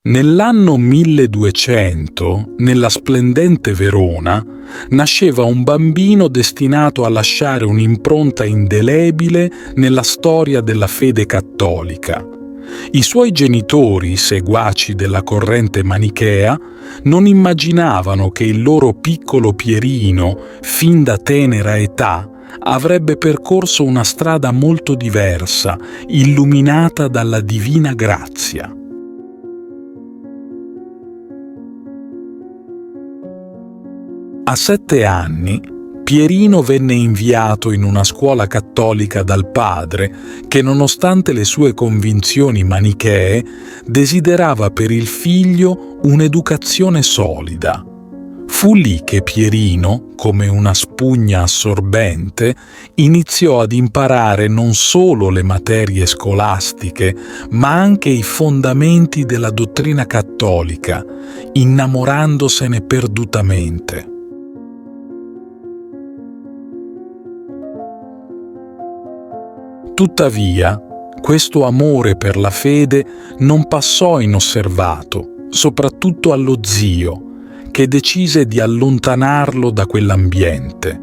Nell'anno 1200, nella splendente Verona, nasceva un bambino destinato a lasciare un'impronta indelebile nella storia della fede cattolica. I suoi genitori, seguaci della corrente manichea, non immaginavano che il loro piccolo Pierino, fin da tenera età, avrebbe percorso una strada molto diversa, illuminata dalla divina grazia. A 7 anni, Pierino venne inviato in una scuola cattolica dal padre che, nonostante le sue convinzioni manichee, desiderava per il figlio un'educazione solida. Fu lì che Pierino, come una spugna assorbente, iniziò ad imparare non solo le materie scolastiche, ma anche i fondamenti della dottrina cattolica, innamorandosene perdutamente. Tuttavia, questo amore per la fede non passò inosservato, soprattutto allo zio, che decise di allontanarlo da quell'ambiente.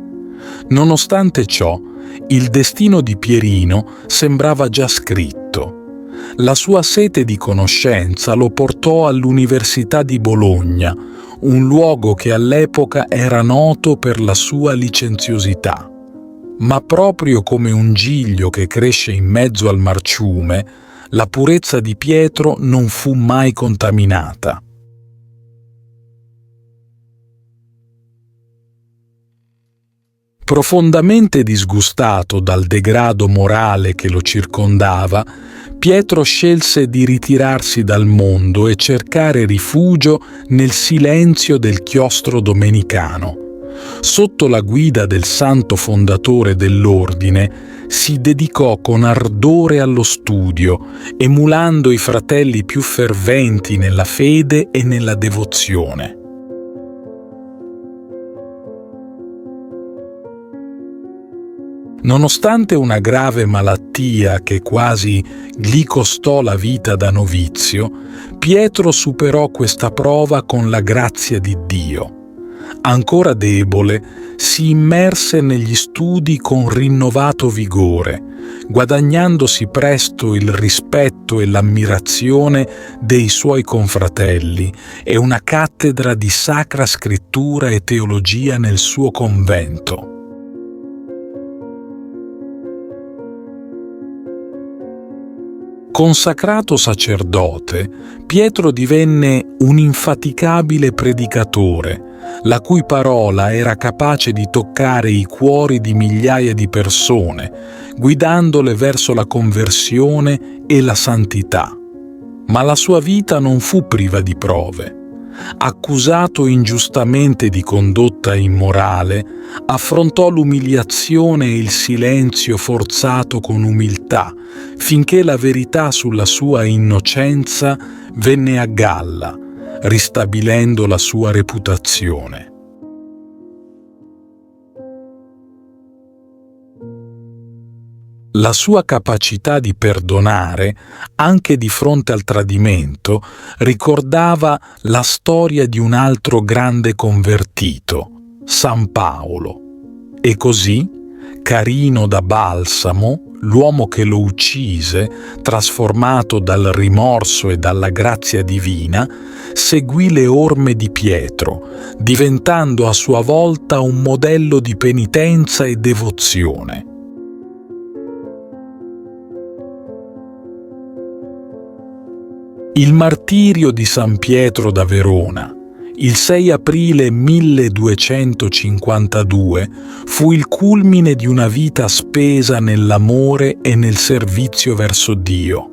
Nonostante ciò, il destino di Pierino sembrava già scritto. La sua sete di conoscenza lo portò all'Università di Bologna, un luogo che all'epoca era noto per la sua licenziosità. Ma proprio come un giglio che cresce in mezzo al marciume, la purezza di Pietro non fu mai contaminata. Profondamente disgustato dal degrado morale che lo circondava, Pietro scelse di ritirarsi dal mondo e cercare rifugio nel silenzio del chiostro domenicano. Sotto la guida del santo fondatore dell'ordine, si dedicò con ardore allo studio, emulando i fratelli più ferventi nella fede e nella devozione. Nonostante una grave malattia che quasi gli costò la vita da novizio, Pietro superò questa prova con la grazia di Dio. Ancora debole, si immerse negli studi con rinnovato vigore, guadagnandosi presto il rispetto e l'ammirazione dei suoi confratelli e una cattedra di Sacra Scrittura e teologia nel suo convento. Consacrato sacerdote, Pietro divenne un infaticabile predicatore, la cui parola era capace di toccare i cuori di migliaia di persone, guidandole verso la conversione e la santità. Ma la sua vita non fu priva di prove. Accusato ingiustamente di condotta immorale, affrontò l'umiliazione e il silenzio forzato con umiltà, finché la verità sulla sua innocenza venne a galla, ristabilendo la sua reputazione. La sua capacità di perdonare, anche di fronte al tradimento, ricordava la storia di un altro grande convertito, San Paolo. E così, carino da balsamo, l'uomo che lo uccise, trasformato dal rimorso e dalla grazia divina, seguì le orme di Pietro, diventando a sua volta un modello di penitenza e devozione. Il martirio di San Pietro da Verona, il 6 aprile 1252, fu il culmine di una vita spesa nell'amore e nel servizio verso Dio.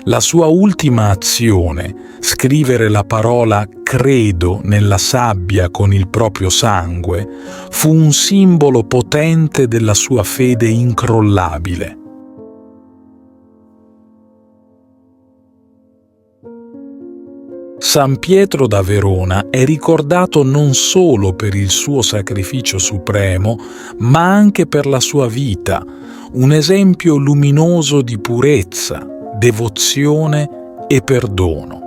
La sua ultima azione, scrivere la parola «credo» nella sabbia con il proprio sangue, fu un simbolo potente della sua fede incrollabile. San Pietro da Verona è ricordato non solo per il suo sacrificio supremo, ma anche per la sua vita, un esempio luminoso di purezza, devozione e perdono.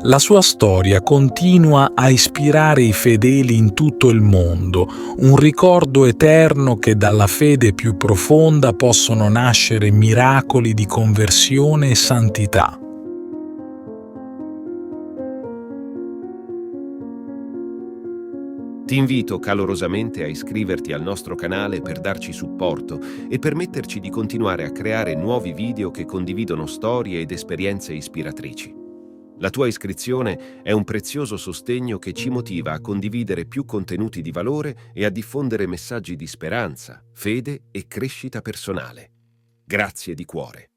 La sua storia continua a ispirare i fedeli in tutto il mondo, un ricordo eterno che dalla fede più profonda possono nascere miracoli di conversione e santità. Ti invito calorosamente a iscriverti al nostro canale per darci supporto e permetterci di continuare a creare nuovi video che condividono storie ed esperienze ispiratrici. La tua iscrizione è un prezioso sostegno che ci motiva a condividere più contenuti di valore e a diffondere messaggi di speranza, fede e crescita personale. Grazie di cuore.